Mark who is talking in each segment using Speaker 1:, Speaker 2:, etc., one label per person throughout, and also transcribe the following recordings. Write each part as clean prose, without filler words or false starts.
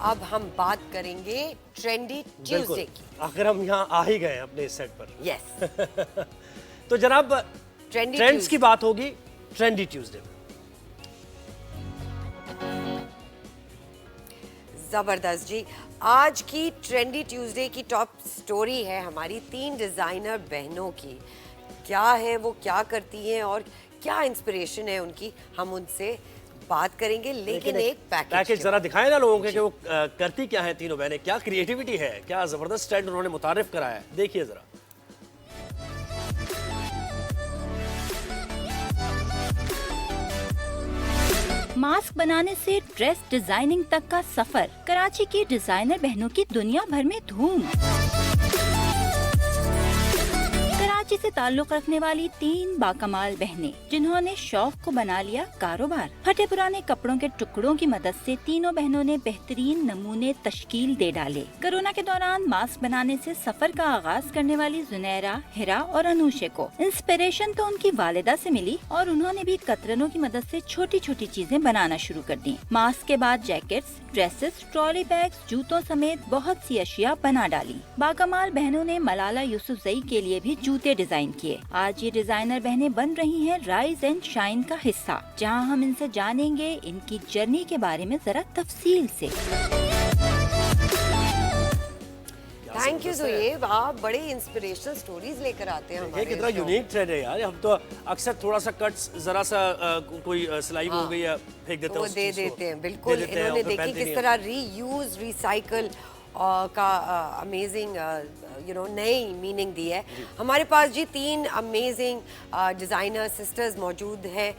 Speaker 1: अब हम बात करेंगे ट्रेंडी ट्यूसडे की।
Speaker 2: आखिर हम यहाँ आ ही गए अपने इस सेट पर।
Speaker 1: यस,
Speaker 2: तो जनाब
Speaker 1: ट्रेंडी
Speaker 2: ट्रेंड्स की बात होगी ट्रेंडी ट्यूसडे में।
Speaker 1: जबरदस्त जी। आज की ट्रेंडी ट्यूसडे की टॉप स्टोरी है हमारी 3 डिजाइनर बहनों की। क्या है वो, क्या करती हैं और क्या इंस्पिरेशन है उनकी, हम उनसे बात करेंगे। लेकिन एक पैकेज
Speaker 2: जरा दिखाएं ना लोगों के कि वो करती क्या है तीनों बहनें, क्या क्रिएटिविटी है, क्या जबरदस्त ट्रेंड उन्होंने मुतारिफ कराया है। देखिए जरा।
Speaker 3: मास्क बनाने से ड्रेस डिजाइनिंग तक का सफर, कराची की डिजाइनर बहनों की दुनिया भर में धूम। कराची से ताल्लुक रखने वाली 3 बाकमाल बहनें, जिन्होंने शौक को बना लिया कारोबार। फटे पुराने कपड़ों के टुकड़ों की मदद से तीनों बहनों ने बेहतरीन नमूने तश्कील दे डाले। कोरोना के दौरान मास्क बनाने से सफर का आगाज करने वाली जुनैरा, हिरा और अनूशे को इंस्पिरेशन तो उनकी वालिदा से मिली और उन्होंने भी कतरनों की मदद से छोटी छोटी चीजें बनाना शुरू कर दी। मास्क के बाद जैकेट्स, ड्रेसेस, ट्रॉली बैग्स, जूतों समेत बहुत सी अशिया बना डाली। बाकमाल बहनों ने मलाला यूसुफजई के लिए भी जूते डिजाइन किए। आज ये डिजाइनर बहनें बन रही हैं राइज एंड शाइन का हिस्सा, जहां हम इनसे जानेंगे इनकी जर्नी के बारे में जरा तफसील से।
Speaker 1: थैंक यू ज़ुएब, आप बड़े इंस्पिरेशनल स्टोरीज लेकर आते हैं हमारे
Speaker 2: कितना
Speaker 1: शो।
Speaker 2: यूनिक ट्रेंड है यार। हम तो अक्सर थोड़ा सा कट्स, जरा सा कोई सिलाई हो गई है, फेंक देते हैं,
Speaker 1: वो
Speaker 2: उस
Speaker 1: दे
Speaker 2: चीज़ को।
Speaker 1: देते हैं, बिल्कुल।
Speaker 2: दे देते हैं
Speaker 1: इन्होंने
Speaker 2: और फिर
Speaker 1: देखी
Speaker 2: पहनते
Speaker 1: किस
Speaker 2: नहीं
Speaker 1: तरह रीयूज रिसाइकल का अमेजिंग नई मीनिंग दी है। हमारे पास जी 3 अमेजिंग डिज़ाइनर सिस्टर्स मौजूद हैं।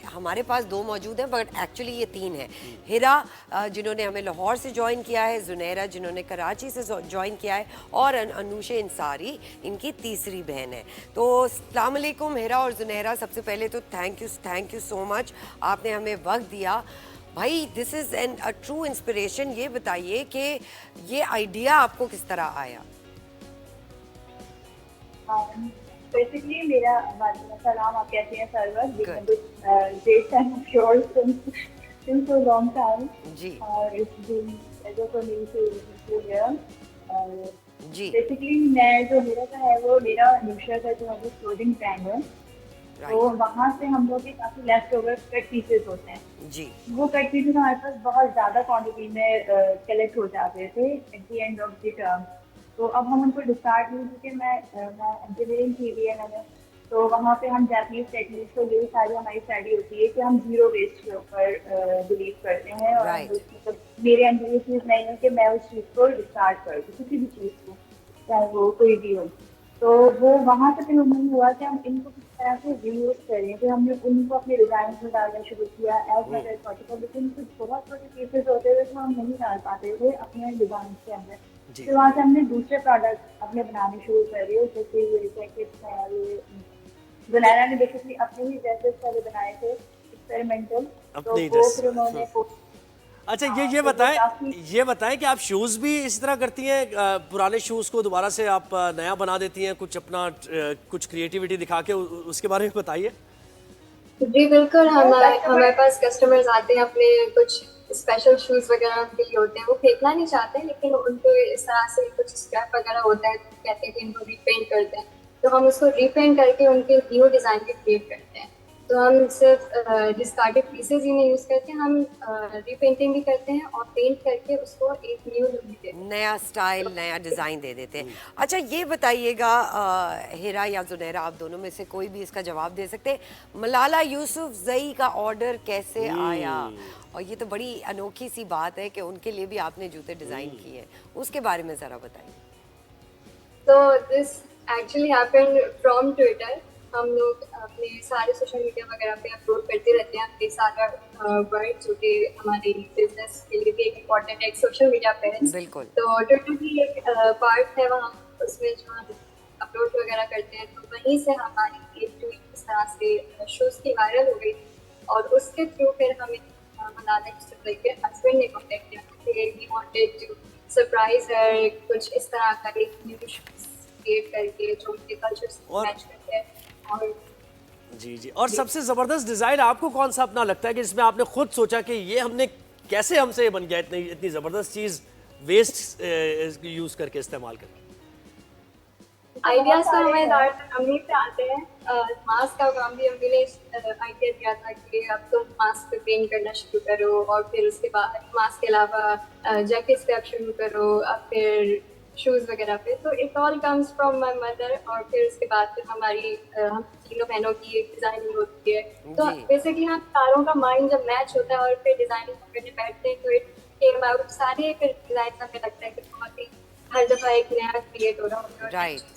Speaker 1: हमारे पास 2 मौजूद हैं, बट एक्चुअली ये 3 हैं। हिरा जिन्होंने हमें लाहौर से ज्वाइन किया है, जुनैरा जिन्होंने कराची से ज्वाइन किया है, और अनूशे इंसारी इनकी तीसरी बहन है। तो अस्सलाम वालेकुम हिरा और जुनैरा, सबसे पहले तो थैंक यू सो मच, आपने हमें वक्त दिया। भाई this is a true inspiration. ये बताइए कि ये आइडिया आपको किस तरह आया?
Speaker 4: बेसिकली मेरा वालेकुम सलाम, आप कैसे हैं Sarwar? Great time of yours since so long time
Speaker 1: जी
Speaker 4: और it's been pleasure for me to here.
Speaker 1: जी
Speaker 4: बेसिकली मैं जो मेरा का है वो मेरा न्यूशा का जो है क्लोथिंग ब्रांड है, तो वहाँ से हम लोग के काफ़ी लेफ्ट ओवर कट पीसेस होते हैं
Speaker 1: जी।
Speaker 4: वो कट पीसेस हमारे पास बहुत ज़्यादा क्वांटिटी में कलेक्ट हो जाते थे at the end of the term. तो अब हम उनको डिस्कार्ड नहीं, क्योंकि मैं इंजीनियरिंग की हुई है मैंने, तो वहाँ पे हम जापानीज टेक्निक्स, तो यही सारी हमारी स्टडी होती है कि हम जीरो वेस्ट के ऊपर बिलीव करते हैं। और मतलब मेरे अंदर ये चीज़ नहीं है कि मैं उस चीज़ को डिस्कार्ड कर दूँ, किसी भी चीज़ को, चाहे वो कोई भी हो। तो वो वहाँ से फिर उन्होंने हुआ कि हम इनको किस तरह से रीयूज करें, फिर हमने उनको अपने डिज़ाइन में डालना शुरू किया एज वेल एज पॉसिबल। लेकिन कुछ बहुत छोटे पीसेस होते थे जो हम नहीं डाल पाते थे अपने डिज़ाइन के अंदर। फिर वहाँ से हमने दूसरे प्रोडक्ट अपने बनाने शुरू करे, जैसे ये जैकेट्स हैं, ये जुनैरा ने बेसिकली अपने ही ड्रेसेस पहले बनाए थे एक्सपेरिमेंटल, तो वो फिर उन्होंने
Speaker 2: अच्छा ये बताएं कि आप शूज़ भी इसी तरह करती हैं, पुराने शूज़ को दोबारा से आप नया बना देती हैं, कुछ अपना कुछ क्रिएटिविटी दिखा के, उसके बारे में बताइए।
Speaker 5: जी बिल्कुल, हमारे पास कस्टमर्स आते हैं, अपने कुछ स्पेशल शूज़ वगैरह उनके लिए होते हैं, वो फेंकना नहीं चाहते, लेकिन उनको इस तरह से कुछ स्क्रैप वगैरह होता है, तो कहते हैं कि इनको रीपेंट करते हैं, तो हम उसको रीपेंट करके उनके न्यू डिज़ाइन के क्रिएट करते हैं। तो हम सिर्फ डिस्कार्डेड पीसेज ही नहीं यूज़ करते, हम रीपेंटिंग भी करते हैं और पेंट करके उसको एक न्यू लुक देते हैं,
Speaker 1: नया स्टाइल, नया डिज़ाइन दे देते हैं। अच्छा ये बताइएगा हिरा या जुनैरा, आप दोनों में से कोई भी इसका जवाब दे सकते हैं, मलाला यूसुफजई का ऑर्डर कैसे आया? और ये तो बड़ी अनोखी सी बात है कि उनके लिए भी आपने जूते डिज़ाइन किए हैं, उसके बारे में ज़रा बताइए।
Speaker 5: तो this actually happened from Twitter. हम लोग अपने सारे सोशल मीडिया वगैरह पे अपलोड करते रहते हैं अपने सारा वर्क, जो कि हमारे बिजनेस के लिए भी एक इम्पॉर्टेंट है, एक सोशल मीडिया पेज।
Speaker 1: बिल्कुल।
Speaker 5: तो ट्विटर की एक पार्ट है वहाँ, उसमें जो हम अपलोड वगैरह करते हैं, तो वहीं से हमारी एक ट्वीट इस तरह से शूज़ की वायरल हो गई, और उसके थ्रू फिर हमें मलाला यूसुफजई के हस्बैंड ने कॉन्टेक्ट किया कि we wanted to surprise her, कुछ इस तरह का एक न्यू शूज़ क्रिएट करके जो उनके कल्चर से मैच करते हैं।
Speaker 2: जी और सबसे जबरदस्त डिजाइन आपको कौन सा अपना लगता है कि जिसमें आपने खुद सोचा कि ये हमने कैसे हमसे ये बन गया इतनी इतनी ज़बरदस्त चीज़ वेस्ट यूज़ करके इस्तेमाल करके?
Speaker 5: आइडियाज तो हमें ज़्यादातर अम्मी से आते हैं। मास्क का काम भी अम्मी ने आइडिया दिया था कि अब तुम मास्क पे पेंट करना शुरू करो, और फिर उसके बाद मास्क के अलावा जैकेट्स पे आप शुरू करो, अब फिर शूज़ वगैरह पे। तो it all comes from my mother, और फिर उसके बाद फिर हमारी हम तीनों बहनों की डिज़ाइनिंग होती है। तो
Speaker 1: जी।
Speaker 5: बेसिकली हम चारों का माइंड जब मैच होता है और फिर डिज़ाइनिंग करने बैठते हैं तो इट केम आउट, सारे फिर डिज़ाइन हमें लगता है कि बहुत ही हर दफ़ा एक नया क्रिएट हो रहा होता है।
Speaker 1: राइट।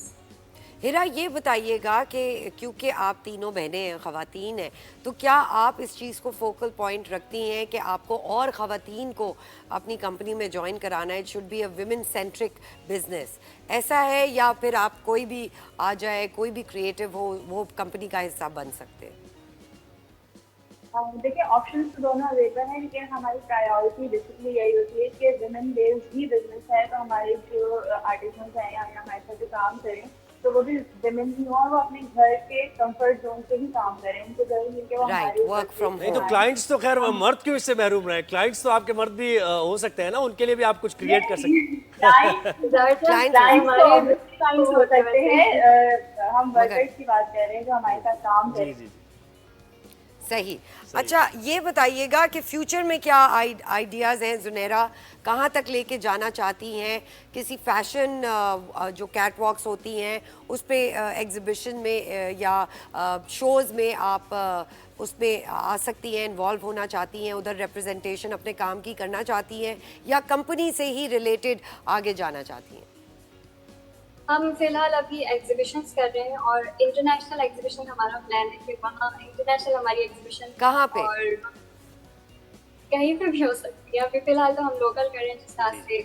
Speaker 1: हिरा, ये बताइएगा कि क्योंकि आप तीनों बहनें हैं, ख़वातीन हैं, तो क्या आप इस चीज़ को फोकल पॉइंट रखती हैं कि आपको और ख़वातीन को अपनी कंपनी में ज्वाइन कराना है? It should be a women centric business, ऐसा है? या फिर आप कोई भी आ जाए, कोई भी क्रिएटिव हो, वो कंपनी का हिस्सा बन सकते हैं?
Speaker 4: देखिए, ऑप्शंस तो दोनों अवेलेबल हैं, लेकिन हमारी प्रायोरिटी बेसिकली यही होती है कि वुमेन बेस्ड ही बिजनेस है। तो हमारे जो आर्टिसंस हैं या हमारे साथ जो काम करें, तो वो भी वुमेन ही हो, और वो अपने घर के कंफर्ट जोन से भी काम करें। उनको जरूरी नहीं कि वो
Speaker 1: Right,
Speaker 4: हमारे
Speaker 1: work from
Speaker 2: नहीं तो क्लाइंट्स तो खैर मर्द क्यों इससे महरूम रहे? क्लाइंट्स तो आपके मर्द भी हो सकते हैं ना, उनके लिए भी आप कुछ क्रिएट कर सकते हैं।
Speaker 5: क्लाइंट्स
Speaker 4: हो सकते हैं। हम वर्कर्स की बात कर रहे हैं जो हमारे साथ काम
Speaker 2: जी
Speaker 4: करें।
Speaker 2: जी।
Speaker 1: सही। अच्छा, ये बताइएगा कि फ्यूचर में क्या आइडियाज़ हैं? जुनैरा कहाँ तक लेके जाना चाहती हैं? किसी फैशन जो कैटवॉक्स होती हैं उस पे एग्जिबिशन में या शोज़ में आप उसमें आ सकती हैं, इन्वॉल्व होना चाहती हैं, उधर रिप्रेजेंटेशन अपने काम की करना चाहती हैं, या कंपनी से ही रिलेटेड आगे जाना चाहती हैं?
Speaker 5: हम फिलहाल अभी एग्जीबिशंस कर रहे हैं, और इंटरनेशनल एग्जीबिशन हमारा प्लान है कि वहाँ इंटरनेशनल हमारी एग्जीबिशन
Speaker 1: कहाँ पे?
Speaker 5: और कहीं पे भी हो सकती है। अभी फिलहाल तो हम लोकल कर रहे हैं, जिस तरह से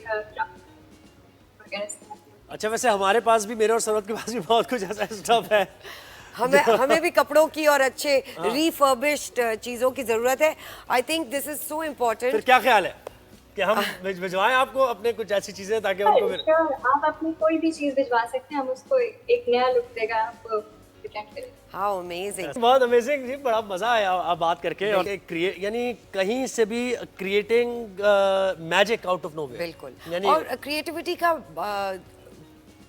Speaker 5: वगैरह से।
Speaker 2: अच्छा, वैसे हमारे पास भी, मेरे और सरवत के पास भी बहुत कुछ ऐसा स्टफ है।
Speaker 1: हमें भी कपड़ों की और अच्छे रिफर्बिश्ड चीज़ों की ज़रूरत है। I think this is so
Speaker 2: फिर
Speaker 1: इम्पोर्टेंट।
Speaker 2: क्या ख्याल है कि हम भिजवाएं आपको अपने कुछ ऐसी चीजें ताकि उनको फिर
Speaker 5: Sure, आप अपनी कोई भी चीज़ भिजवा सकते हैं, हम उसको एक नया लुक देगा, आपको प्रेजेंट करेंगे।
Speaker 1: How amazing.
Speaker 2: बहुत अमेजिंग जी, बड़ा मजा आया आप बात करके। और यानी कहीं से भी creating magic out of nowhere.
Speaker 1: बिल्कुल।
Speaker 2: यानी
Speaker 1: और क्रिएटिविटी का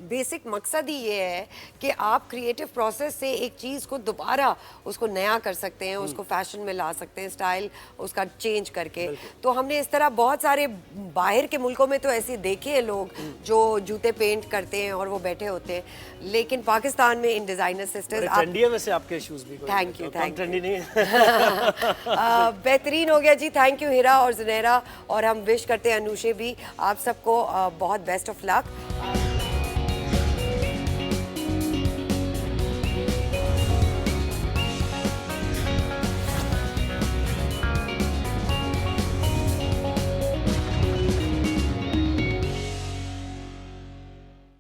Speaker 1: बेसिक मकसद ही ये है कि आप क्रिएटिव प्रोसेस से एक चीज़ को दोबारा उसको नया कर सकते हैं, उसको फैशन में ला सकते हैं, स्टाइल उसका चेंज करके। तो हमने इस तरह बहुत सारे बाहर के मुल्कों में तो ऐसे देखे हैं लोग जो जूते पेंट करते हैं और वो बैठे होते हैं, लेकिन पाकिस्तान में इन डिज़ाइनर सिस्टर्स
Speaker 2: ट्रेंडी है वैसे आपके शूज भी।
Speaker 1: थैंक यू, थैंक
Speaker 2: ट्रेंडी नहीं है।
Speaker 1: बेहतरीन हो गया जी। थैंक यू हिरा और जुनैरा, और हम विश करते हैं अनुषे भी, आप सबको बहुत बेस्ट ऑफ लक।